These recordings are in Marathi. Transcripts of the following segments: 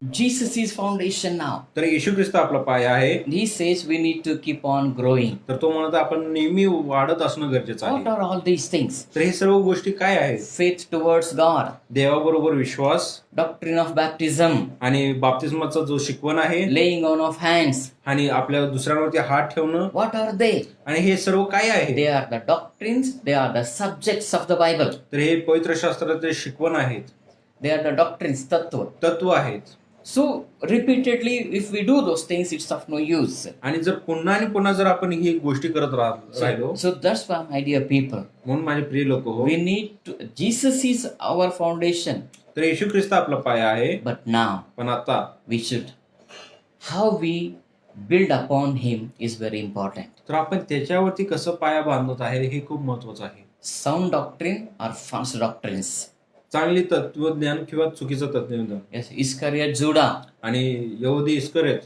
Jesus is foundation now. तर येशू ख्रिस्त आपला पाया आहे. He says we need to keep on growing. तर तो म्हणतो आपण नेहमी वाढत असणं गरजेचं What आहे. are all these things? तर हे सर्व गोष्टी काय आहेत? Faith towards God, देवाबरोबर Vishwas doctrine of baptism, आणि बाप्तिस्माचा जो शिकवण आहे laying on of hands. आणि आपल्या दुसऱ्यांवरती हात ठेवणं, What are they? आणि हे सर्व काय आहे? They are the doctrines, they are the subjects of the Bible. तर हे पवित्र शास्त्राचे शिकवण आहेत, They are the doctrines, tattva. तत्व आहेत. So, repeatedly, if we do those things, it's of no use. आणि जर पुन्हा आणि पुन्हा जर आपण ही गोष्टी करत राहिलो, So that's why, my dear people, म्हणून माझे प्रिय लोक हो, we need to, Jesus is our foundation, तर येशू ख्रिस्त आपला पाया आहे. but now पण आता we should, how we build upon him is very important. तर आपण त्याच्यावरती कसं पाया बांधत आहे हे खूप महत्वाचं आहे. Sound doctrine or false doctrines. चांगली तत्वज्ञान किंवा चुकीचं तत्वज्ञान. Yes, Iscariot Judah, आणि यहुदी इस्करियोत,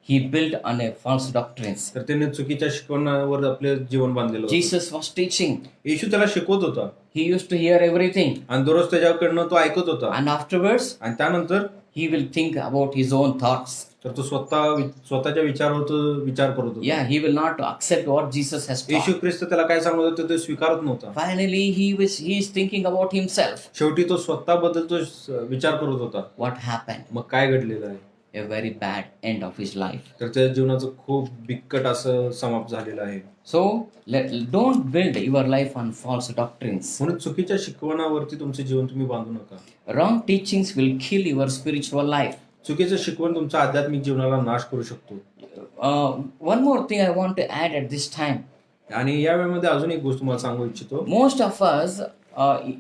he built on a false doctrines. तर त्याने चुकीच्या शिकवणावर आपले जीवन बांधलेलं होतं. Jesus was teaching. येशू त्याला शिकवत होता He used to hear everything. आणि दररोज त्याच्याकडनं तो ऐकत होता. And afterwards, आणि त्यानंतर he will think about his own thoughts. तर तो स्वतःच्या विचारावर विचार करत होता. Yeah, he will not accept what Jesus has Yeshu taught. ख्रिस्त त्याला काय सांगत होता ते स्वीकारत नव्हता. Finally, he is thinking about himself. शेवटी तो स्वतःबद्दल तो विचार करत होता. What happened? मग काय घडलेलं आहे? A very bad end of his life. तर त्या जीवनाचं खूप बिकट असं समाप्त झालेलं आहे. So, don't build your life on false doctrines. म्हणून चुकीच्या शिकवणावरती तुमचे जीवन तुम्ही बांधू नका. Wrong teachings will kill your spiritual life. चुकीचं शिकवण तुमच्या आध्यात्मिक जीवनाला नाश करू शकतो. One more thing I want to add at this time. आणि या वेळेमध्ये अजून एक गोष्ट तुम्हाला सांगू इच्छितो. Most of us,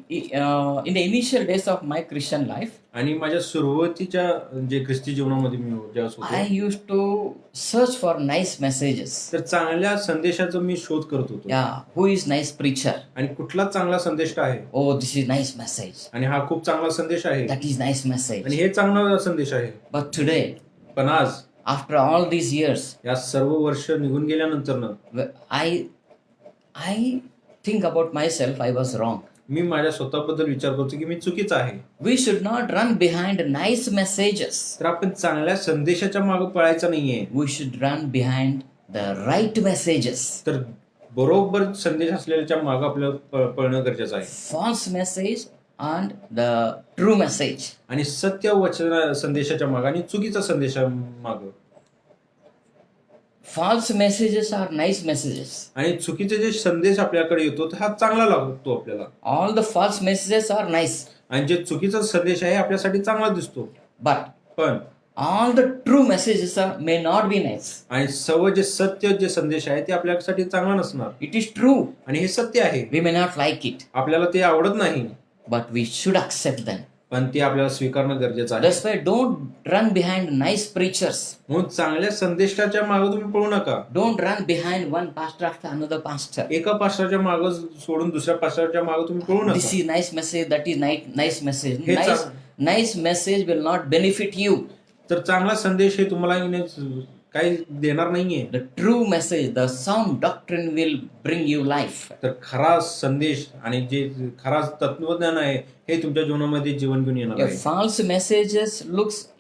in the initial days of my Christian life, आणि माझ्या सुरुवातीच्या जे ख्रिस्ती जीवनामध्ये मी ज्यावेळेस I होतो, used to search for nice messages. तर चांगल्या संदेशाचा मी शोध करत होतो. Yeah, who is nice preacher? आणि कुठला चांगला संदेश आहे, Oh, this is nice message. आणि हा खूप चांगला संदेश आहे, That is nice message. आणि हे चांगला संदेश आहे. But today, पण आज after all these years, या सर्व वर्ष निघून गेल्यानंतर I think about myself, I was wrong. मी माझ्या स्वतःबद्दल विचार करतो की मी चुकीचा आहे. We should not run behind nice messages. तर आपण चांगल्या संदेशाच्या मागे पळायचं नाहीये, We should run behind the right messages. तर बरोबर संदेश असलेल्याच्या मागे आपल्याला पळणं गरजेचं आहे. False message and the true message. आणि सत्य वचन संदेशाच्या मागे आणि चुकीचा संदेशा मागे. False messages are nice messages. आणि चुकीचे जे संदेश आपल्याकडे येतो हा चांगला लागतो आपल्याला, All the false messages are nice. आणि जे चुकीचा संदेश आहे आपल्यासाठी चांगला दिसतो. But पण all the true messages may not be nice. आणि सर्व जे सत्य जे संदेश आहे ते आपल्यासाठी चांगला नसणार. It is true. आणि हे सत्य आहे, We may not like it, आपल्याला ते आवडत नाही, but we should accept them. पण ते आपल्याला स्वीकारणं गरजेचं आहे. That's why don't run behind nice preachers. म्हणून चांगल्या संदेशाच्या मागे तुम्ही पळू नका. Don't run behind one pastor after another pastor. एका पास्टरच्या मागे सोडून दुसऱ्या पास्टरच्या मागे तुम्ही पळू This नका. is nice message, that is nice message. Hey, Nice message will not benefit you. तर चांगला संदेश हे तुम्हाला काही देणार नाहीये. The true message, the sound doctrine will bring you life. तर खरा संदेश आणि जे खरा तत्वज्ञान आहे हे तुमच्या जीवनामध्ये जीवन घेऊन येणार Your आहे. false messages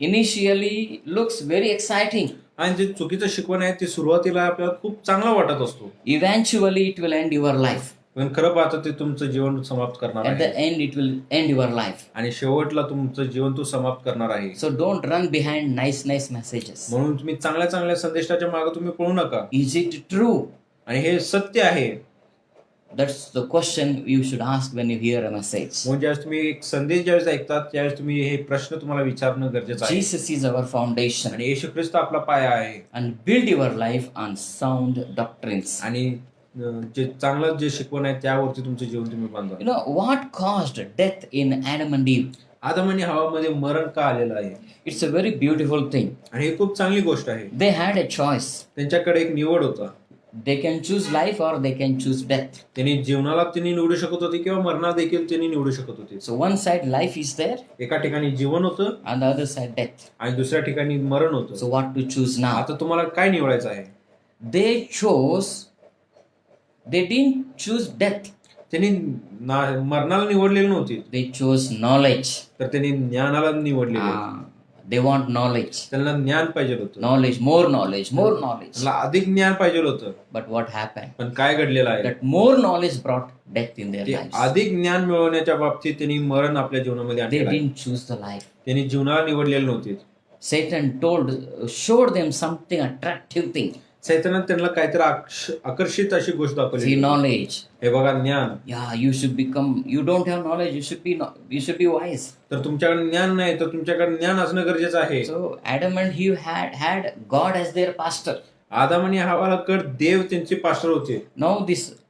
initially looks very exciting. आणि जे चुकीचं शिकवण आहे ते सुरुवातीला आपल्याला खूप चांगला वाटत असतो, Eventually it will end your life. पण खरं पाहता ते तुमचं जीवन समाप्त करणार At the आहे, end it will end your life. आणि शेवटला तुमचं जीवन तो समाप्त करणार आहे. So don't run behind nice messages. म्हणून तुम्ही चांगल्या संदेशाच्या मागे तुम्ही पळू नका. Is it true? आणि हे सत्य आहे. That's the question you should ask when you hear a message. म्हणून ज्यावेळेस तुम्ही एक संदेश ज्यावेळेस ऐकतात त्यावेळेस तुम्ही हे प्रश्न तुम्हाला विचारणं गरजेचं आहे. Jesus is our foundation. आणि येशू ख्रिस्त आपला पाया आहे. And build your life on sound doctrines. आणि जे चांगलं जे शिकवण आहे त्यावरती तुमचं जीवन तुम्ही बांधा. You know what caused death in Adam and Eve? आदम आणि हवामध्ये मरण का आलेलं आहे, It's a very beautiful thing. आणि हे खूप चांगली गोष्ट आहे. They had a choice. त्यांच्याकडे एक निवड होता. They can choose life or they can choose death. त्यांनी जीवनाला त्यांनी निवडू शकत होते किंवा मरणाला देखील त्यांनी निवडू शकत होते. So one side life is there, एका ठिकाणी जीवन होतं and the other side death. आणि दुसऱ्या ठिकाणी मरण होतं. So what to choose now? आता तुम्हाला काय निवडायचं आहे? They didn't choose death. त्यांनी मरणाला निवडलेली नव्हती, They chose knowledge. तर त्यांनी ज्ञानाला निवडलेले. They want knowledge, त्यांना ज्ञान पाहिजे होतं, knowledge, more knowledge, more knowledge. त्यांना अधिक ज्ञान पाहिजे होतं. But what happened? पण काय घडलेलं आहे, That more knowledge brought death in their ते lives. अधिक ज्ञान मिळवण्याच्या बाबतीत त्यांनी मरण आपल्या जीवनामध्ये They आणलेलं आहे. didn't choose the life. त्यांनी जीवनाला निवडलेले नव्हते. Satan showed them something attractive thing. सैतानाने त्यांना काहीतरी आकर्षित अशी गोष्ट See, दाखवली. knowledge. हे बघा ज्ञान. Yeah, you don't have knowledge, you should be wise. तर तुमच्याकडे ज्ञान नाही तर तुमच्याकडे ज्ञान असणं गरजेचं आहे. So Adam and Eve had God as their pastor. आदाम आणि हव्वाकडे देव त्यांचे पास्टर होते. Now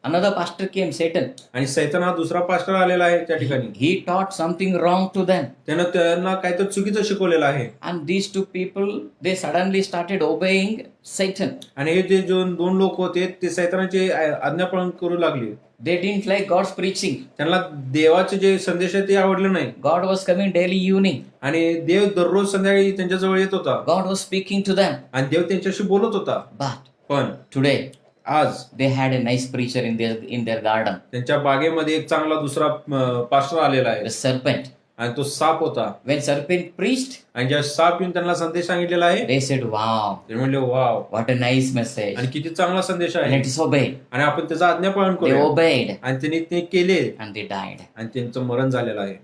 another pastor came, Satan. आणि सैतान हा दुसरा पास्टर आलेला आहे त्या ठिकाणी. He taught something wrong to them. त्यानं त्यांना काहीतरी चुकीचं शिकवलेलं आहे. And these two people, they suddenly started obeying Satan. आणि हे जे दोन लोक होते ते सैतानाचे आज्ञापालन करू लागले. They didn't like God's preaching. त्यांना देवाचे जे संदेश आहे ते आवडले नाही. God was coming daily evening. आणि देव दररोज संध्याकाळी त्यांच्याजवळ येत होता. God was speaking to them. आणि देव त्यांच्याशी बोलत होता. But पण today, आज they had a nice preacher in their garden, त्यांच्या बागेमध्ये एक चांगला दुसरा पास्टर आलेला आहे. the serpent. आणि तो साप होता. When serpent preached, आणि ज्या साप येऊन त्यांना संदेश सांगितलेला आहे they said, wow, ते म्हणले wow, what a nice message. आणि किती चांगला संदेश आहे. Let us obey. आणि आपण त्याचा आज्ञापालन They करूया. obeyed आणि त्यांनी ते केले and they died. आणि त्यांचं मरण झालेलं आहे.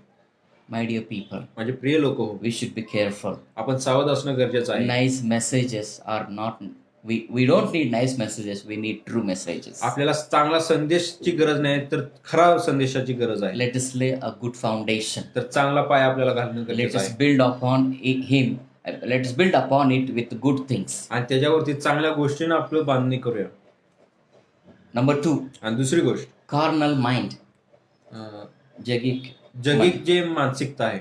My dear people, माझे प्रिय लोक हो, we should be careful. आपण सावध असणं गरजेचं आहे. Nice messages are not, we don't need nice messages, we need true messages. आपल्याला चांगला संदेशची गरज नाही तर खरा संदेशाची गरज आहे. Let us lay a good foundation. तर चांगला पाय आपल्याला घालणं Let गरजेचं us आहे. build upon him. Let us build upon it with good things. आणि त्याच्यावरती चांगल्या गोष्टीनं आपलं बांधणी करूया. Number 2, आणि दुसरी गोष्ट carnal mind. जगिक जे मानसिकता आहे.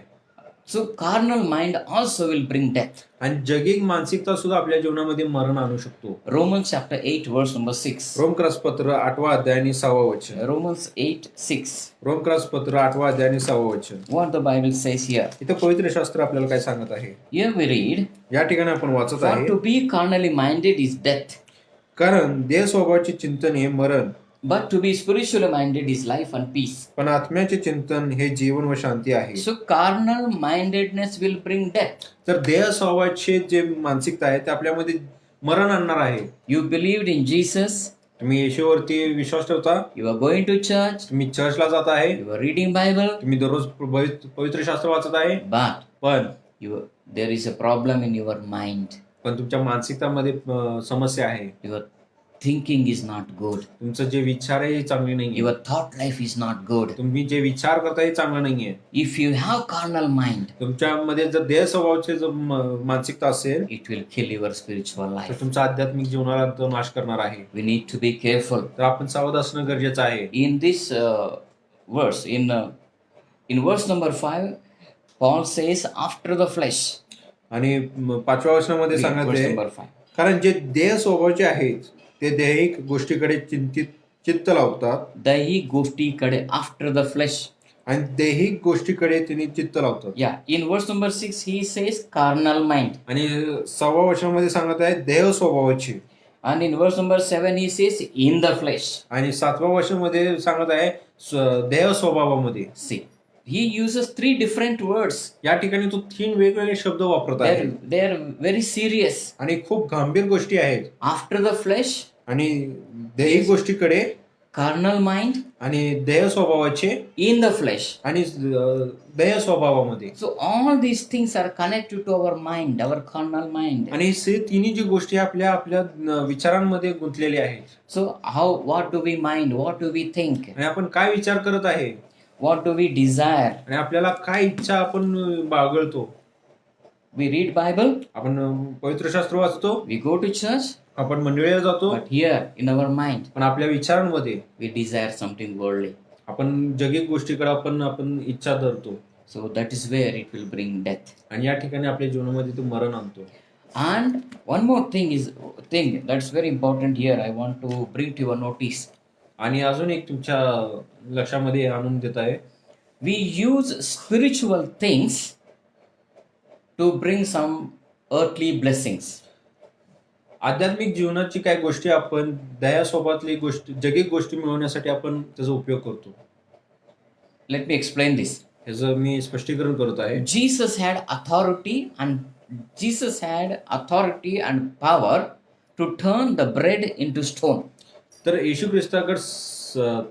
So carnal mind also will bring death. आणि जगिक मानसिकता सुद्धा आपल्या जीवनामध्ये मरण आणू शकतो. Romans chapter 8 verse number 6. रोमक्रसपत्र 8वा अध्याय आणि 6वा वचन. Romans 8:6. रोमक्रसपत्र 8वा अध्याय आणि 6वा वचन. What the Bible says here. इथं पवित्र शास्त्र आपल्याला काय सांगत आहे. Here we read, या ठिकाणी आपण वाचत for आहे, to be carnally minded is death, कारण देह स्वभावाचे चिंतन हे मरण, but to be spiritually minded is life and peace. पण आत्म्याचे चिंतन हे जीवन व शांती आहे. So carnal mindedness will bring death. तर देह स्वभावाचे जे मानसिकता आहे ते आपल्यामध्ये मरण आणणार आहे. You believed in Jesus, तुम्ही येशूवरती विश्वास ठेवता, you are going to church, तुम्ही चर्चला जात आहे, you are reading Bible, तुम्ही दररोज पवित्र शास्त्र वाचत आहे, but पण there is a problem in your mind. तुमच्या मानसिकतामध्ये समस्या आहे. Your thinking is not good. तुमचं जे विचार आहे हे चांगले नाहीये. Your thought life is not good. तुम्ही जे विचार करता हे चांगलं नाहीये. If you have carnal mind, तुमच्यामध्ये जर देह स्वभावाची जर मानसिकता असेल it will kill your spiritual तर life. तुमचा आध्यात्मिक जीवनाला तो नाश करणार आहे. We need to be careful. तर आपण सावध असणं गरजेचं आहे. In this verse, in verse number 5, Paul says, after the flesh. आणि 5व्या वचनामध्ये Verse सांगितले, number 5. कारण जे देह स्वभावाचे आहेत ते दैहिक गोष्टीकडे चित्त लावतात दैहिक गोष्टीकडे आफ्टर द फ्लेश. आणि दैहिक गोष्टीकडे त्यांनी चित्त लावतात. या इन वर्स number 6 he says carnal mind. आणि 6व्या वचनामध्ये सांगत आहे देह स्वभावाची. And in verse number 7 he says in the flesh. आणि 7व्या वचनामध्ये सांगत आहे देह स्वभावामध्ये. See, he uses 3 different words. या ठिकाणी तो 3 वेगवेगळे शब्द वापरत आहे. They are very serious. आणि खूप गंभीर गोष्टी आहेत. After the flesh, आणि दैहिक गोष्टीकडे, carnal mind, आणि देह स्वभावाचे, in the flesh. आणि देह स्वभावामध्ये. So all these things are connected to our mind, our carnal mind. आणि हे तिन्ही जी गोष्टी आपल्या विचारांमध्ये गुंतलेल्या आहेत. So what do we mind, what do we think, आणि आपण काय विचार करत आहे, what do we desire. आणि आपल्याला काय इच्छा आपण बाळगतो. We read Bible, आपण पवित्र शास्त्र वाचतो, we go to church, आपण मंडळीला जातो, but here in our mind पण आपल्या विचारांमध्ये we desire something worldly. आपण जगिक गोष्टीकडे आपण इच्छा धरतो. So that is where it will bring death. आणि या ठिकाणी आपल्या जीवनामध्ये तो मरण आणतो. And one more thing that's very important here I want to bring to your notice. आणि अजून एक तुमच्या लक्षामध्ये आणून देत आहे, We use spiritual things to bring some earthly blessings. आध्यात्मिक जीवनाची काही गोष्टी आपण दयास्वभावातली गोष्टी, जगिक गोष्टी मिळवण्यासाठी आपण त्याचा उपयोग करतो. Let me explain this. ह्याचं मी स्पष्टीकरण करत आहे. Jesus had authority and Jesus had authority and power to turn the bread into stone. तर येशू ख्रिस्ताकडे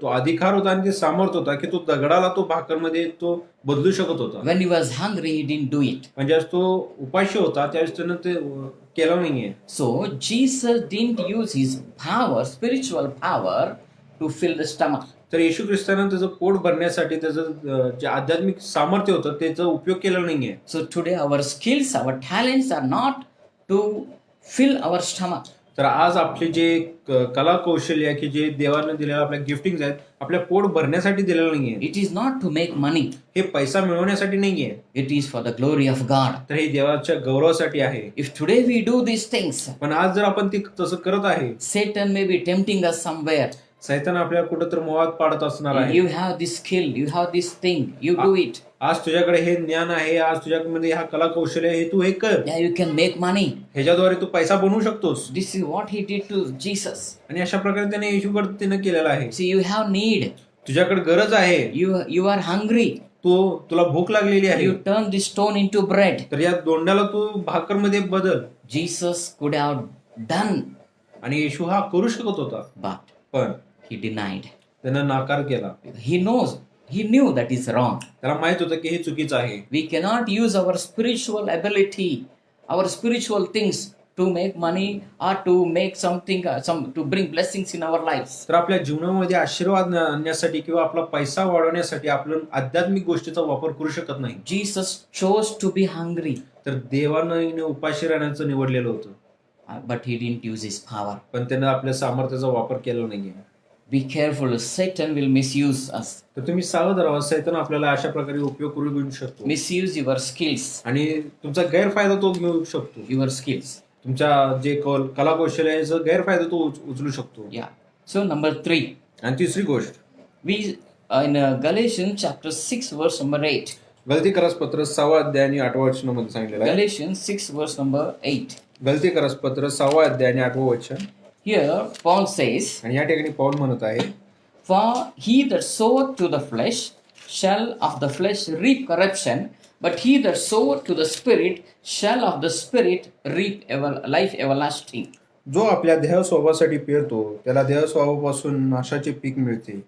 तो अधिकार होता आणि ते सामर्थ होता की तो दगडाला तो भाकरमध्ये तो बदलू शकत होता. When he was hungry, he didn't do it. म्हणजे आज तो उपाशी होता त्यावेळेस त्यानं ते केलं नाहीये. So Jesus didn't use his power, spiritual power, to fill the stomach. तर येशू ख्रिस्तानं त्याचं पोट भरण्यासाठी त्याचं जे आध्यात्मिक सामर्थ्य होतं त्याचा उपयोग केला नाहीये. So today our skills, our talents are not to fill our stomach. तर आज आपले जे कला कौशल्य की जे देवाने दिलेलं आपल्या गिफ्टिंग आहेत आपल्या पोट भरण्यासाठी दिलेलं नाहीये. It is not to make money. हे पैसा मिळवण्यासाठी नाहीये. It is for the glory of God. तर हे देवाच्या गौरवासाठी आहे. If today we do these things, पण आज जर आपण ते तसं करत आहे Satan may be tempting us somewhere. सैतान आपल्याला कुठं तर मोहात पाडत असणार आहे. You have this skill, you have this thing, you do it. आज तुझ्याकडे हे ज्ञान आहे, आज तुझ्यामध्ये हा कला कौशल्य आहे, तू हे कर. Yeah, you can make money. ह्याच्याद्वारे तू पैसा बनवू शकतोस. This is what he did to Jesus. आणि अशा प्रकारे त्याने येशूकडे त्यानं केलेलं आहे. See, you have need. तुझ्याकडे गरज आहे. You are hungry. तुला भूक लागलेली आहे. You turn this stone into bread. तर या दोंड्याला तू भाकरमध्ये बदल. Jesus could have done, आणि येशू हा करू शकत होता. but पण he denied. त्यानं नाकार केला. He knew that is wrong. त्याला माहित होतं की हे चुकीचं आहे. We cannot use our spiritual ability, our spiritual things to make money or to make something, to bring blessings in our lives. तर आपल्या जीवनामध्ये आशीर्वाद आणण्यासाठी किंवा आपला पैसा वाढवण्यासाठी आपण आध्यात्मिक गोष्टीचा वापर करू शकत नाही. Jesus chose to be hungry, तर देवानं उपाशी राहण्याचं निवडलेलं होतं. but he didn't use his power. पण त्यानं आपल्या सामर्थ्याचा वापर केला नाहीये. Be careful, Satan will misuse us, तर तुम्ही सावध राहा. सैतान आपल्याला अशा प्रकारे उपयोग करू घेऊ शकतो misuse your skills, आणि तुमचा गैरफायदा तो घेऊ शकतो. your skills. तुमच्या जे कला कौशल्य आहे याचा गैरफायदा तो उचलू शकतो. Yeah. So number 3, आणि तिसरी गोष्ट we in Galatians chapter 6 verse number 8. गलती करास पत्र 6 अध्याय आणि 8 वचनामध्ये सांगितलेलं आहे. Galatians 6 verse number 8. गलती करास पत्र 6 अध्याय आणि 8 वचन. Here Paul says, आणि या ठिकाणी पाऊल म्हणत आहे, for he that soweth to the flesh shall of the flesh reap corruption, but he that soweth to the Spirit shall of the Spirit reap life everlasting. जो आपल्या देह स्वभावासाठी पेरतो त्याला देह स्वभावापासून नाशाचे पीक मिळते,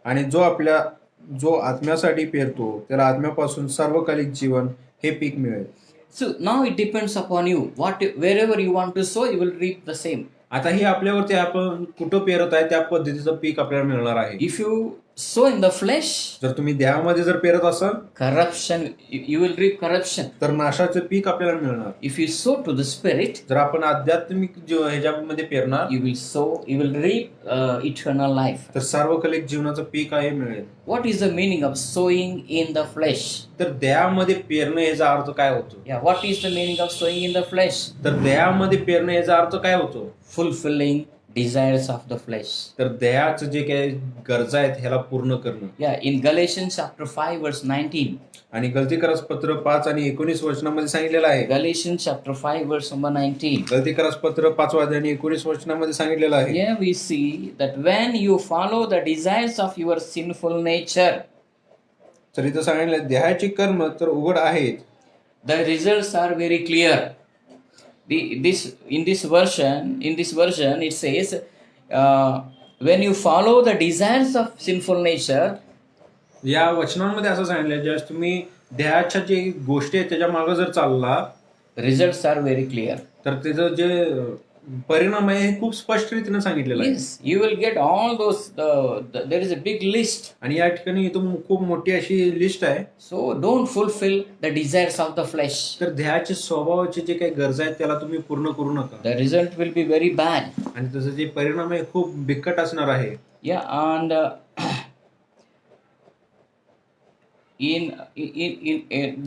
आणि जो आत्म्यासाठी पेरतो त्याला आत्म्यापासून सार्वकालिक जीवन हे पीक मिळेल. So now it depends upon you. Wherever you want to sow, you will reap the same. आता हे आपल्यावरती आपण कुठं पेरत आहे त्या पद्धतीचं पीक आपल्याला मिळणार आहे. If you sow in the flesh, जर तुम्ही देहामध्ये जर पेरत असाल corruption, you will reap corruption. तर नाशाचं पीक आपल्याला मिळणार. If you sow to the Spirit, जर आपण आध्यात्मिक ह्याच्यामध्ये पेरणार you will reap eternal life. तर सार्वकालिक जीवनाचं पीक आहे मिळेल. What is the meaning of sowing in the flesh? तर देहामध्ये पेरणं याचा अर्थ काय होतो? Yeah, what is the meaning of sowing in the flesh? तर देहामध्ये पेरणं याचा अर्थ काय होतो? Fulfilling desires of the flesh. तर देहाचं जे काही गरजा आहेत ह्याला पूर्ण करणं. Yeah, in Galatians chapter 5 verse 19. आणि गलती करास पत्र 5 आणि 19 वचनामध्ये सांगितलेलं आहे. Galatians chapter 5 verse number 19. गलती करास पत्र 5 आणि 19 वचनामध्ये सांगितलेलं आहे. Here we see that when you follow the desires of your sinful nature, तर इथं सांगितलं देहाची कर्म तर उघड आहेत. the results are very clear. In this version it says, when you follow the desires of sinful nature, या वचनांमध्ये असं सांगितलं ज्यावेळेस तुम्ही देहाच्या जे गोष्टी आहेत त्याच्या मागे जर चालला, results are very clear. तर त्याचं जे परिणाम आहे हे खूप स्पष्ट रीतीने सांगितलेलं आहे. Yes, you will get all those. There is a big list. आणि या ठिकाणी इथं खूप मोठी अशी लिस्ट आहे. So don't fulfill the desires of the flesh. तर देहाचे स्वभावाचे जे काही गरजा आहेत त्याला तुम्ही पूर्ण करू नका. The result will be very bad. आणि त्याचं जे परिणाम आहे खूप बिकट असणार आहे. Yeah, and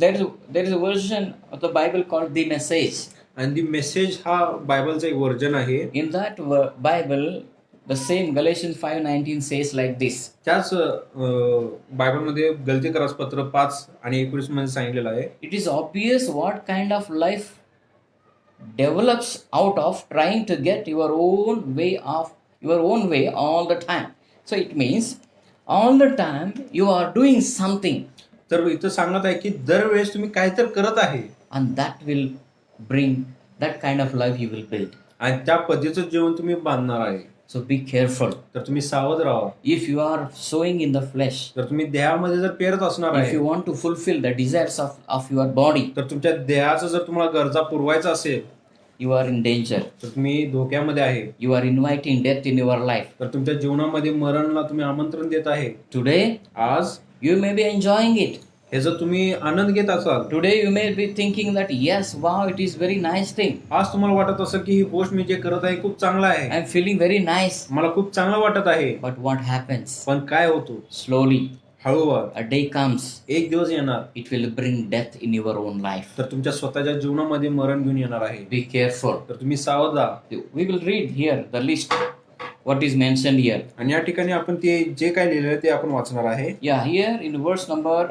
there is a version of the Bible called the Message. आणि दी मेसेज हा बायबलचा एक वर्जन आहे. In that Bible, the same Galatians 5:19 says like this. त्याच बायबलमध्ये गलती करास पत्र 5 आणि 19 मध्ये सांगितलेलं आहे. It is obvious what kind of life develops out of trying to get your own way all the time. So it means all the time you are doing something, तर इथं सांगत आहे की दरवेळेस तुम्ही काय तर करत आहे and that will bring, that kind of life you will build. आणि त्या पद्धतीचं जीवन तुम्ही बांधणार आहे. So be careful. तर तुम्ही सावध राहा. If you are sowing in the flesh, तर तुम्ही देहामध्ये जर पेरत असणार if आहे, you want to fulfill the desires of your body, तर तुमच्या देहाचं जर तुम्हाला गरजा पुरवायचा असेल, you are in danger. तर तुम्ही धोक्यामध्ये आहे. You are inviting death in your life. तर तुमच्या जीवनामध्ये मरणला तुम्ही आमंत्रण देत आहे. Today, आज you may be enjoying it. हे जर तुम्ही आनंद घेत असाल, Today, you may be thinking that, yes, wow, it is very nice thing. आज तुम्हाला वाटत असेल की ही गोष्ट मी जे करत आहे खूप चांगला आहे, I'm feeling very nice. मला खूप चांगलं वाटत आहे. But what happens? पण काय होतो, Slowly, हळूहळू a day comes, एक दिवस येणार, it will bring death in your own life. तर तुमच्या स्वतःच्या जीवनामध्ये मरण घेऊन येणार आहे. Be careful. तर तुम्ही सावध राहा. We will read here the list, what is mentioned here. आणि या ठिकाणी आपण ते जे काय लिहिलं आहे ते आपण वाचणार आहे. Yeah, here in verse number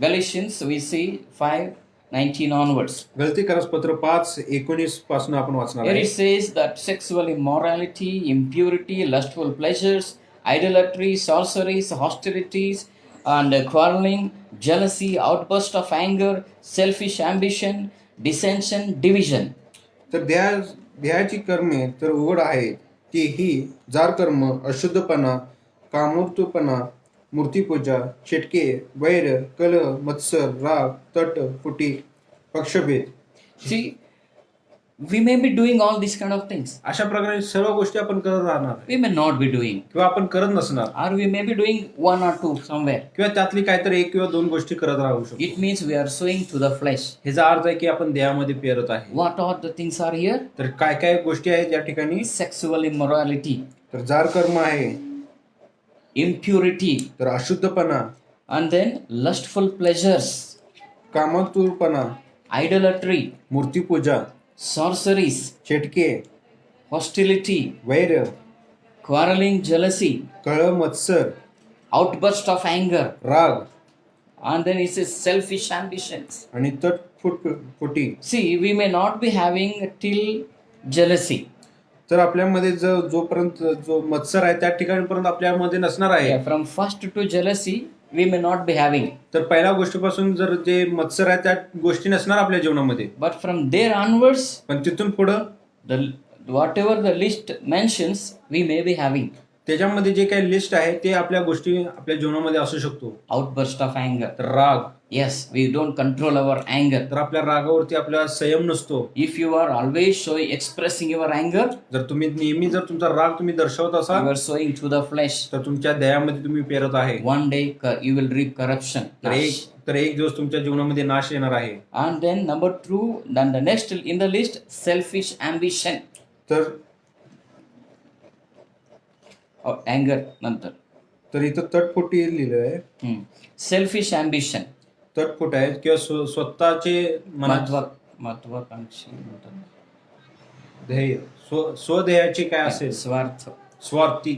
Galatians, we see 5:19 onwards. गलती करसपत्र 5:19 पासून आपण वाचणार Here आहे. it says that sexual immorality, impurity, lustful pleasures, idolatry, sorceries, hostilities, and quarreling, jealousy, outburst of anger, selfish ambition, dissension, division. तर देहाची कर्मे तर उघड आहेत, ती ही जार कर्म, अशुद्धपणा, कामोर्तपणा, मूर्तिपूजा, चिटके, वैर, कलह, मत्सर, राग, तट, फुटी, पक्षभेद. See, we may be doing all these kind of things. अशा प्रकारे सर्व गोष्टी आपण करत राहणार We may not be doing, किंवा आपण करत नसणार, or we may be doing one or two somewhere. किंवा त्यातली काहीतरी एक किंवा दोन गोष्टी करत राहू शकतो. It means we are sowing to the flesh. ह्याचा अर्थ आहे की आपण देहामध्ये पेरत आहे. What are the things are here? तर काय काय गोष्टी आहेत या ठिकाणी. Sexual immorality, तर जार कर्म आहे, impurity, तर अशुद्धपणा, and then lustful pleasures, कामतुरपणा, idolatry, मूर्तिपूजा, sorceries, चिटके, hostility, वैर, quarreling, jealousy, कळह, मत्सर, outburst of anger, राग and then it says selfish ambitions. आणि फुटी. See, we may not be having till jealousy. तर आपल्यामध्ये जोपर्यंत जो मत्सर आहे त्या ठिकाणपर्यंत आपल्यामध्ये नसणार आहे. Yeah, from first to jealousy, we may not be having. तर पहिल्या गोष्टीपासून जर जे मत्सर आहे त्या गोष्टी नसणार आपल्या जीवनामध्ये. But from there onwards, पण तिथून पुढं the whatever the list mentions, we may be having. त्याच्यामध्ये जे काही लिस्ट आहे ते आपल्या गोष्टी आपल्या जीवनामध्ये असू शकतो. Outburst of anger. तर राग, Yes, we don't control our anger. तर आपल्या रागावरती आपला संयम नसतो. If you are always expressing your anger, जर तुम्ही नेहमी जर तुमचा राग तुम्ही दर्शवत you असाल, are sowing to the flesh. तर तुमच्या देहामध्ये तुम्ही पेरत आहे. One day you will reap corruption. तर एक दिवस तुमच्या जीवनामध्ये नाश येणार आहे. And then number two, then the next in the list, selfish ambition. तर Anger नंतर. तर इथं तटफुटी लिहिलं आहे. Selfish ambition. तटफुट आहे किंवा स्वतःचे महत्वाकांक्षी म्हणतात. ध्येय, स्वदेहाचे काय असेल, स्वार्थ. स्वार्थी.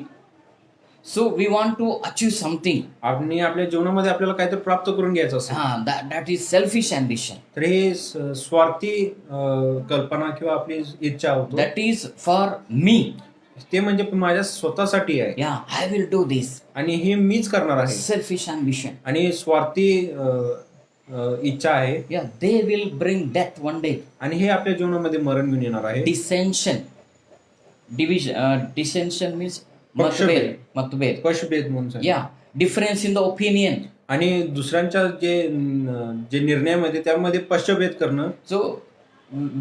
So we want to achieve something. आणि आपल्या जीवनामध्ये आपल्याला काहीतरी प्राप्त करून घ्यायचं असेल, That is selfish ambition. तर हे स्वार्थी कल्पना किंवा आपली इच्छा होतो. That is for me. ते म्हणजे माझ्या स्वतःसाठी आहे. Yeah, I will do this. आणि हे मीच करणार आहे. Selfish ambition. आणि स्वार्थी इच्छा आहे. Yeah, they will bring death one day. आणि हे आपल्या जीवनामध्ये मरण घेऊन येणार आहे. Dissension. Dissension means पक्षभेद. मतभेद. पक्षभेद म्हणून सांगितलं. Yeah, difference in the opinion. आणि दुसऱ्यांच्या जे निर्णयामध्ये त्यामध्ये पक्षभेद करणं. So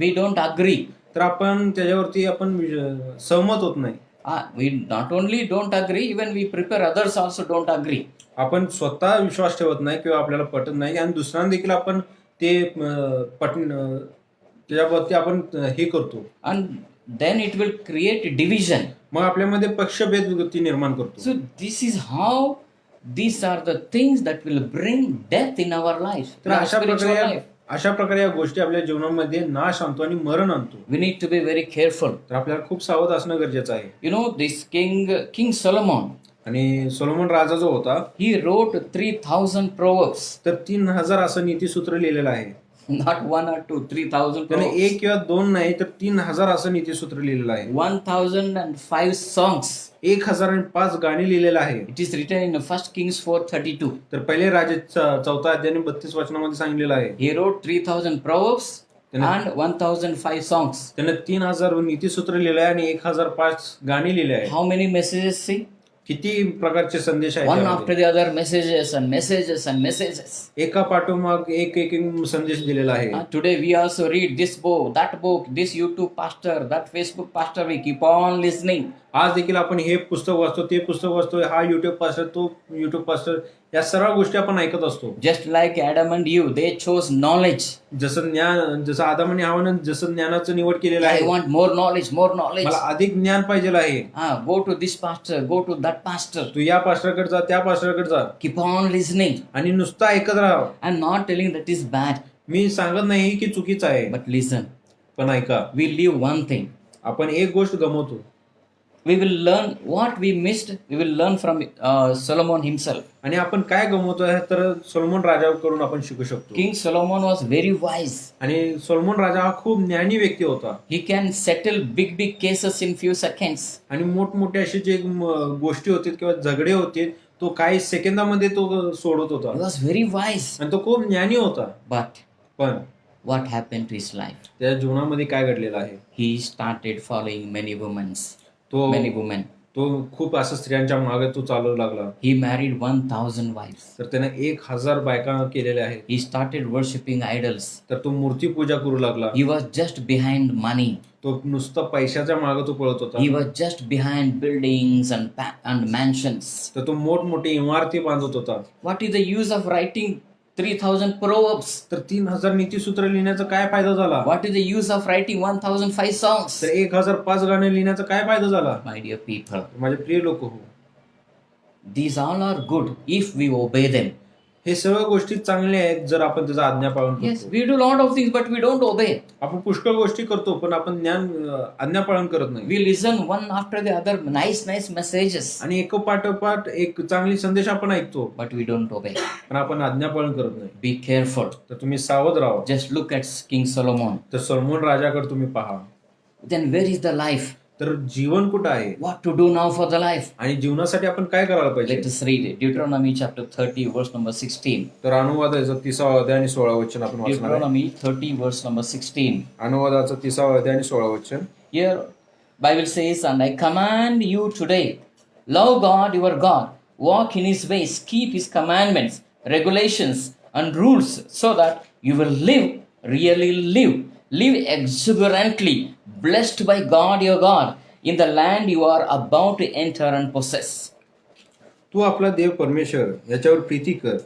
we don't agree. तर आपण त्याच्यावरती आपण सहमत होत नाही. We not only don't agree, even we prepare others also don't agree. आपण स्वतः विश्वास ठेवत नाही किंवा आपल्याला पटत नाही आणि दुसऱ्यांना देखील आपण ते त्याच्यावरती आपण हे करतो. And then it will create division. मग आपल्यामध्ये पक्षभेद वृत्ती निर्माण करतो. So this is how these are the things that will bring death in our life. तर In our spiritual life. अशा प्रकारे या गोष्टी आपल्या जीवनामध्ये नाश आणतो आणि मरण आणतो. We need to be very careful. तर आपल्याला खूप सावध असणं गरजेचं आहे. You know, this King Solomon, आणि सोलोमन राजा जो होता, he wrote 3,000 proverbs. तर 3,000 असं नीतिसूत्र लिहिलेलं आहे. Not one or two, 3,000 त्याने proverbs. एक किंवा दोन नाही तर 3,000 असं नीतिसूत्र लिहिलेलं आहे. 1,005 songs. 1,005 गाणी लिहिलेलं आहे. It is written in 1 Kings 4:32. तर पहिले राजा 4 अध्याय 32 वचनामध्ये सांगितलेलं आहे. He wrote 3,000 proverbs. and 1005 songs. त्यानं 3000 नीतिसूत्र लिहिले आहे आणि 1005 गाणी लिहिले आहे. How many messages? See, किती प्रकारचे संदेश आहेत one त्यामध्ये. after the other, messages and messages and messages. एका पाठोमाग एक एक संदेश दिलेला आहे. Today we also read this book, this YouTube pastor, that Facebook pastor. We keep on listening. आज देखील आपण हे पुस्तक वाचतो, ते पुस्तक वाचतो, हा युट्यूब पास्टर, तो युट्यूब पास्टर, या सर्व गोष्टी आपण ऐकत असतो. Just like Adam and Eve, they chose knowledge. जसं आदम आणि हवानं जसं ज्ञानाचं निवड केलेलं I आहे. want more knowledge, more knowledge. मला अधिक ज्ञान पाहिजे आहे. Go to this pastor, go to that pastor. तू या पास्टरकडे जा, त्या पास्टरकडे जा Keep on listening. आणि नुसतं ऐकत राहा. I'm not telling that is bad, मी सांगत नाही की चुकीचं आहे, but listen. पण ऐका, We leave one thing. आपण एक गोष्ट गमवतो. We will learn what we missed. We will learn from Solomon himself. आणि आपण काय गमवतो आहे तर सोलोमन राजाकडून आपण शिकू शकतो. King Solomon was very wise. आणि सोलोमन राजा हा खूप ज्ञानी व्यक्ती होता. He can settle big cases in few seconds. आणि मोठमोठे असे जे गोष्टी होते किंवा झगडे होते तो काही सेकंदामध्ये तो सोडत He होता was very wise. आणि तो खूप ज्ञानी होता. But पण what happened to his life? त्याच्या जीवनामध्ये काय घडलेलं आहे, He started following many तो women. तो खूप असं स्त्रियांच्या मागे तो चालू लागला. He married 1000 wives. तर त्याने 1000 बायका केलेल्या आहेत. He started worshipping idols. तर तो मूर्ती पूजा करू लागला. He was just behind money. तो नुसतं पैशाच्या मागे तो पळत होता. He was just behind buildings and mansions. तर तो मोठमोठी इमारती बांधत होता. What is the use of writing 3000 proverbs? तर 3000 नीतिसूत्र लिहिण्याचा काय फायदा झाला. What is the use of writing 1005 songs? तर 1005 गाणे लिहिण्याचा काय फायदा झाला. My dear people, माझे प्रिय लोक हो, these all are good if we obey them. हे सर्व गोष्टी चांगल्या आहेत जर आपण त्याचा आज्ञा पालन Yes, करतो. we do lot of things, but we don't obey. आपण पुष्कळ गोष्टी करतो पण आपण आज्ञा पालन करत नाही. We listen one after the other, nice messages, आणि पाठोपाठ एक चांगली संदेश आपण ऐकतो but we don't obey. पण आपण आज्ञा पालन करत नाही. Be careful. तर तुम्ही सावध राहा. Just look at King Solomon. तर सोलोमन राजाकडे तुम्ही पहा. Then where is the life? तर जीवन कुठं आहे What to do now for the life? आणि जीवनासाठी आपण काय करायला पाहिजे. Let us read it. Deuteronomy chapter 30, verse number 16. तर अनुवादाचं 30वा अध्याय आणि 16वा वचन आपण वाचणार आहे. Deuteronomy 30, verse number 16. अनुवादाचं 30वा अध्याय आणि 16वा वचन. Here, Bible says, and I command you today, love God your God, walk in His ways, keep His commandments, regulations, and rules, so that you will really live exuberantly, blessed by God your God, in the land you are about to enter and possess. तू आपला देव परमेश्वर याच्यावर प्रीती कर,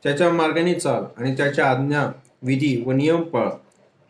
त्याच्या मार्गाने चाल आणि त्याच्या आज्ञा, विधी व नियम पाळ.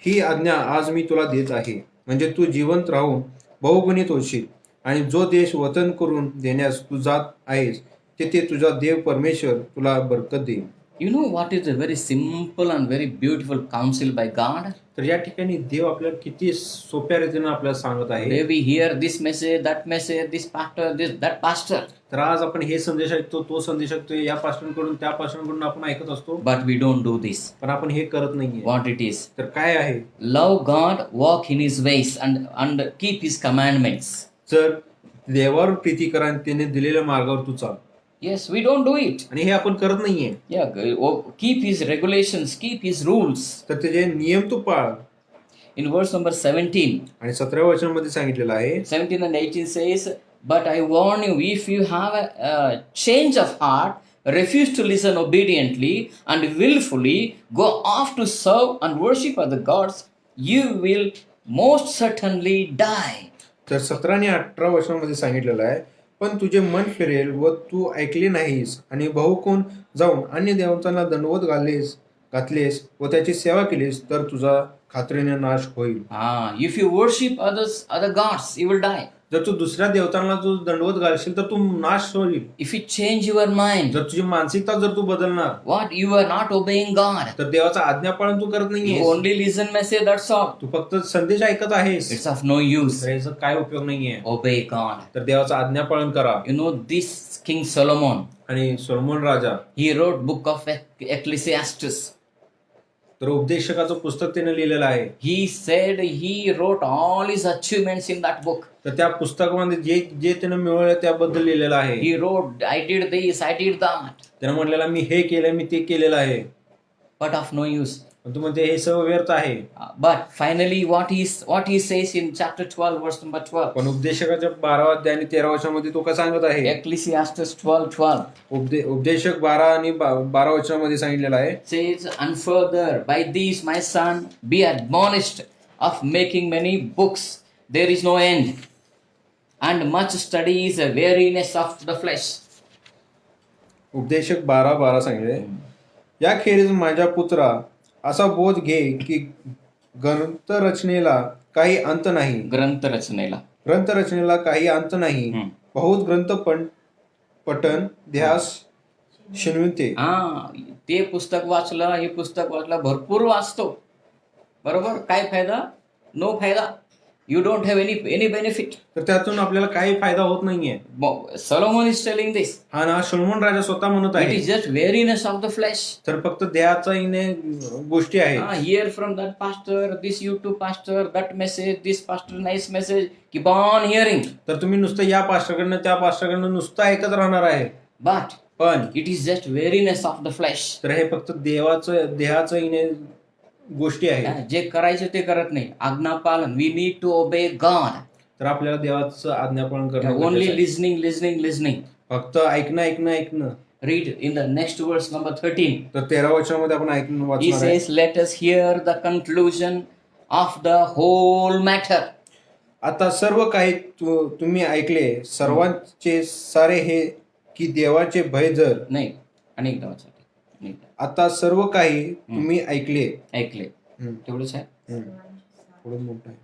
ही आज्ञा आज मी तुला देत आहे, म्हणजे तू जिवंत राहून बहुगुणित होशील आणि जो देश वतन करून देण्यास तू जात आहेस ते तुझा देव परमेश्वर तुला बरकत देईल. You know what is a very simple and very beautiful counsel by God? तर या ठिकाणी देव आपल्याला किती सोप्या रीतीने आपल्याला सांगत आहे. Today we hear this message, this pastor, that pastor. तर आज आपण हे संदेश ऐकतो, तो संदेश ऐकतो, या पास्टरकडून त्या पास्टरकडून आपण ऐकत असतो, But we don't do this. पण आपण हे करत नाहीये. What it is? तर काय आहे, Love God, walk in His ways, and keep His commandments. जर देवावर प्रीती करा आणि त्याने दिलेल्या मार्गावर तू चाल. Yes, we don't do it. आणि हे आपण करत नाहीये. Keep His regulations, keep His rules. तर त्याचे नियम तू पाळ. In verse number 17, आणि 17व्या वचनामध्ये सांगितलेलं आहे, 17 and 18 says, But I warn you, if you have a change of heart, refuse to listen obediently, and willfully go off to serve and worship other gods, you will most certainly die. तर 17 आणि 18 वचनामध्ये सांगितलेलं आहे, पण तुझे मन फिरेल व तू ऐकले नाहीस आणि बहुकोन जाऊन अन्य देवतांना दंडवत घातलेस व त्याची सेवा केलीस तर तुझा खात्रीने नाश होईल. If you worship other gods, you will die. जर तू दुसऱ्या देवतांना तू दंडवत घालशील तर तू नाश होईल. If you change your mind, जर तुझी मानसिकता जर तू बदलणार, what? You are not obeying God. तर देवाचा आज्ञा पालन तू करत You नाहीये. only listen message, that's all. तू फक्त संदेश ऐकत आहेस, It's of no use. तर याचा काय उपयोग नाहीये. Obey God. तर देवाचा आज्ञा पालन करा. You know, this King Solomon, आणि Solomon Raja he wrote book of Ecclesiastes. तर उपदेशकाचं पुस्तक त्याने लिहिलेलं आहे. He said he wrote all his achievements in that book. तर त्या पुस्तकामध्ये जे जे त्यानं मिळवलं त्याबद्दल लिहिलेलं आहे. He wrote, I did this, I did that. त्यानं म्हटलेलं मी हे केलं, मी ते केलेलं आहे. But of no use. पण तू म्हणते हे सर्व व्यर्थ आहे. But finally, what he says in chapter 12, verse number 12, पण उपदेशकाच्या 12 अध्याय आणि 13 वचनामध्ये तो काय सांगत आहे? Ecclesiastes 12:12 उपदेशक 12 आणि 12 वचनामध्ये सांगितलेलं आहे, says, "And further, by these, my son, be admonished of making many books. There is no end, and much study is a weariness of the flesh." उपदेशक 12:12 सांगितले, याखेरीज माझ्या पुत्रा असा बोध घे की ग्रंथरचनेला काही अंत नाही. ग्रंथरचनेला काही अंत नाही. बहुत ग्रंथ पठन ध्यास शिणविते. ते पुस्तक वाचलं, हे पुस्तक वाचलं, भरपूर वाचतो, बरोबर, काय फायदा? नो फायदा. You don't have any benefit. तर त्यातून आपल्याला काही फायदा होत नाहीये. Solomon is telling this. हा ना, सोलोमन राजा स्वतः म्हणत It आहे, is just weariness of the flesh. तर फक्त देहाचा इने गोष्टी आहेत. Hear from that pastor, this YouTube pastor, that message, this pastor, nice message. Keep on hearing. तर तुम्ही नुसतं या पास्टरकडनं त्या पास्टरकडनं नुसतं ऐकत राहणार आहे. But पण it is just weariness of the flesh. तर हे फक्त देहाचं इने गोष्टी आहेत. जे करायचे ते करत नाही. आज्ञापालन. We need to obey God. तर आपल्याला देवाचं आज्ञापालन करणं Only गरजेचं आहे. listening. फक्त ऐकणं. Read in the next verse number 13. तर 13 वचनामध्ये आपण ऐकून He वाचणार आहे. says, "Let us hear the conclusion of the whole matter." आता सर्व काही तुम्ही ऐकले, सर्वांचे सारे हे की देवाचे भय जर. नाही, अनेकदा वाचा. आता सर्व काही तुम्ही ऐकले. तेवढंच आहे. थोडं मोठं आहे.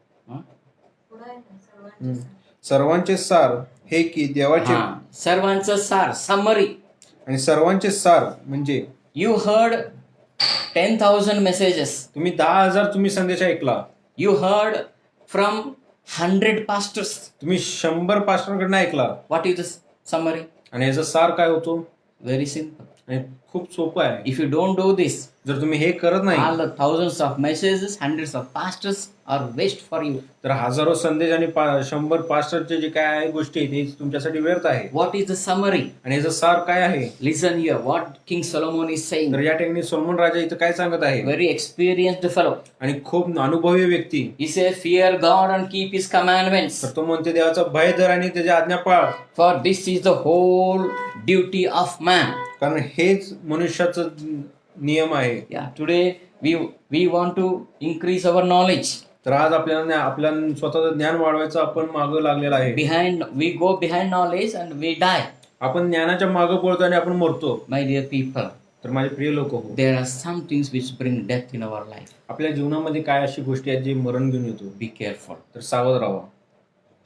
सर्वांचे सार हे की देवाचे. सर्वांचं सार, समरी. आणि सर्वांचे सार म्हणजे यू हर्ड 10,000 मेसेजेस. तुम्ही 10,000 तुम्ही संदेश ऐकला. You heard from 100 pastors. तुम्ही 100 पास्टरकडनं ऐकला. What is the summary? आणि याचा सार काय होतो? Very simple. आणि खूप सोपं आहे. इफ यू डोंट डू दिस, जर तुम्ही हे करत नाही, all the thousands of messages, hundreds of pastors are waste for you. तर हजारो संदेश आणि 100 पास्टरचे जे काय आहे गोष्टी आहेत, ते तुमच्यासाठी व्यर्थ आहे. What is the summary? आणि याचा सार काय आहे? Listen here, what King Solomon is saying. तर या ठिकाणी सोलोमन राजा इथं काय सांगत आहे? Very experienced fellow. आणि खूप अनुभवी व्यक्ती. He says, "Fear God and keep His commandments. तर तो म्हणते देवाचा भय धर आणि त्याच्या आज्ञा पाळ. For this is the whole duty of man." कारण हेच मनुष्याचं नियम आहे. Yeah, today we want to increase our knowledge. तर आज आपल्या स्वतःचं ज्ञान वाढवायचं आपण मागं लागलेलं आहे. We go behind knowledge and we die. आपण ज्ञानाच्या मागं पळतो आणि आपण मरतो. My dear people, तर माझे प्रिय लोक हो, there are some things which bring death in our life. आपल्या जीवनामध्ये काय अशी गोष्टी आहेत जे मरण घेऊन येतो. Be careful. तर सावध राहा.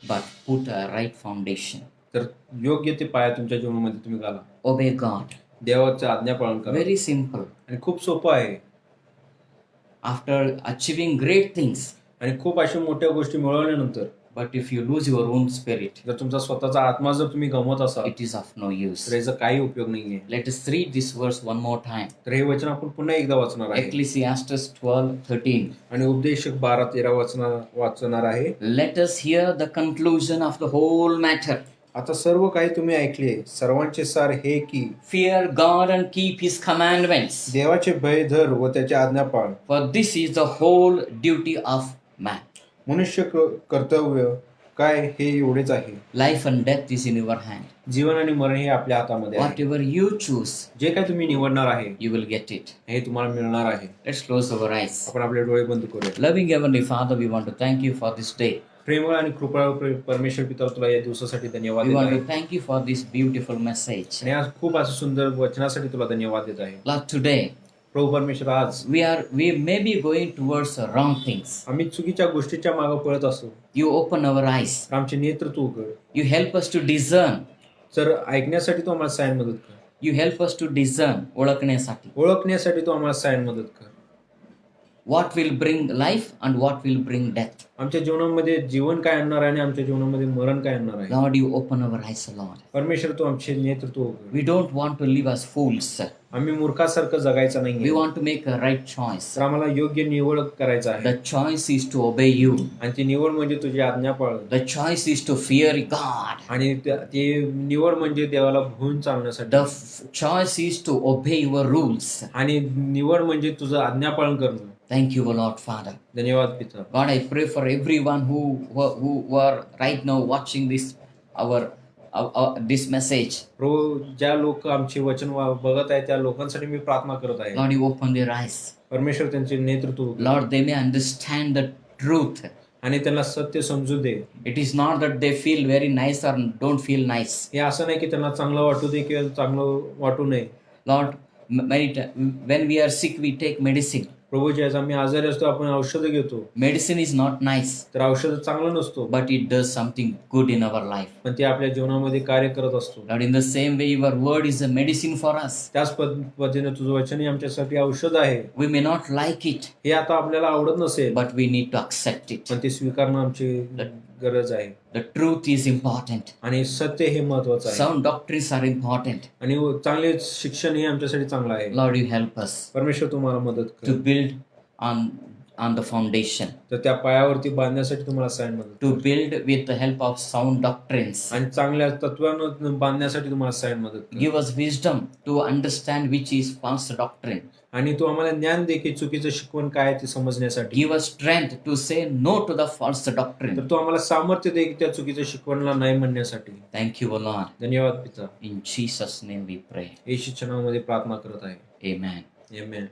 But put a right foundation. तर योग्य ते पाया तुमच्या जीवनामध्ये तुम्ही घाला. Obey God. देवाचं आज्ञा पालन करा. Very simple. आणि खूप सोपं आहे. After achieving great things, आणि खूप अशा मोठ्या गोष्टी मिळवल्यानंतर, but if you lose your own spirit, जर तुमचा स्वतःचा आत्मा जर तुम्ही गमवत असाल, it is of no use. तर याचा काही उपयोग नाहीये. Let us read this verse one more time. तर हे वचन आपण पुन्हा एकदा वाचणार आहे. Ecclesiastes 12:13. आणि उपदेशक 12-13 वाचणार आहे. Let us hear the conclusion of the whole matter. आता सर्व काही तुम्ही ऐकले, सर्वांचे सार हे की Fear God and keep His commandments. देवाचे भय धर व त्याची आज्ञा पाळ. For this is the whole duty of man. मनुष्य कर्तव्य काय हे एवढेच आहे. Life and death is in your hand. जीवन आणि मरण हे आपल्या हातामध्ये आहे. Whatever you choose, जे काय तुम्ही निवडणार आहे, you will get it. हे तुम्हाला मिळणार आहे. Let's close our eyes. आपण आपले डोळे बंद करूया. Loving Heavenly Father, we want to thank you for this day. प्रेमळ आणि कृपाळू परमेश्वर पिता, तुला या दिवसासाठी धन्यवाद We देत want आहे. to thank you for this beautiful message. आणि आज खूप असं सुंदर वचनासाठी तुला धन्यवाद देत आहे. Lord, today प्रभू परमेश्वर, आज we may be going towards wrong things. आम्ही चुकीच्या गोष्टीच्या मागे पळत असू. You open our eyes. आमचे नेत्र तू उघड. You help us to discern. तर ऐकण्यासाठी तू आम्हाला सायन मदत कर. You help us to discern, ओळखण्यासाठी. ओळखण्यासाठी तू आम्हाला सायन मदत कर. what will bring life and what will bring death. आमच्या जीवनामध्ये जीवन काय आणणार आहे आणि आमच्या जीवनामध्ये मरण काय आणणार आहे. Lord, you open our eyes, Lord. परमेश्वर तू आमचे नेतृत्व कर. We don't want to live as fools. आम्ही मूर्खासारखं जगायचं We नाही, want to make a right choice. तर आम्हाला योग्य निवड करायचं आहे. The choice is to obey you. आणि ती निवड म्हणजे तुझी आज्ञा पाळणं. The choice is to fear God. आणि ती निवड म्हणजे देवाला भून चालण्यासाठी. The choice is to obey your rules. आणि निवड म्हणजे तुझं आज्ञापालन करणं. Thank you, Lord Father. धन्यवाद पिता. God, I pray for everyone who are right now watching this message. प्रभू, ज्या लोक आमचे वचन बघत आहे त्या लोकांसाठी मी प्रार्थना करत आहे. Lord, you open their eyes. परमेश्वर त्यांचे नेतृत्व कर. Lord, they may understand the truth. आणि त्यांना सत्य समजू दे. It is not that they feel very nice or don't feel nice. हे असं नाही की त्यांना चांगलं वाटू दे किंवा चांगलं वाटू नये. Lord, when we are sick, we take medicine. प्रभू, ज्यावेळेस आम्ही आजारी असतो आपण औषधं घेतो. Medicine is not nice, तर औषध चांगलं नसतो, but it does something good in our life. पण ते आपल्या जीवनामध्ये कार्य करत असतो. Lord, in the same way, your word is a medicine for us. त्याच पद्धतीने तुझं वचन हे आमच्यासाठी औषध आहे. We may not like it, हे आता आपल्याला आवडत नसेल, but we need to accept it. पण ते स्वीकारणं आमची गरज आहे. The truth is important. आणि सत्य हे महत्वाचं आहे. Sound doctrines are important. आणि चांगले शिक्षण हे आमच्यासाठी चांगलं आहे. Lord, you help us परमेश्वर तुम्हाला मदत to कर. build on the foundation, तर त्या पायावरती बांधण्यासाठी तुम्हाला साईन मदत to build with the help of sound doctrines. आणि चांगल्या तत्वांवर बांधण्यासाठी तुम्हाला साईन मदत कर. Give us wisdom to understand which is false doctrine. आणि तू आम्हाला ज्ञान दे की चुकीचं शिकवण काय आहे ते समजण्यासाठी. Give us strength to say no to the false doctrine. तर तू आम्हाला सामर्थ्य दे की त्या चुकीच्या शिकवणला नाही म्हणण्यासाठी. Thank you, O Lord. धन्यवाद पिता. In Jesus' name we pray. येशूच्या नावामध्ये प्रार्थना करत आहे. Amen. आमेन.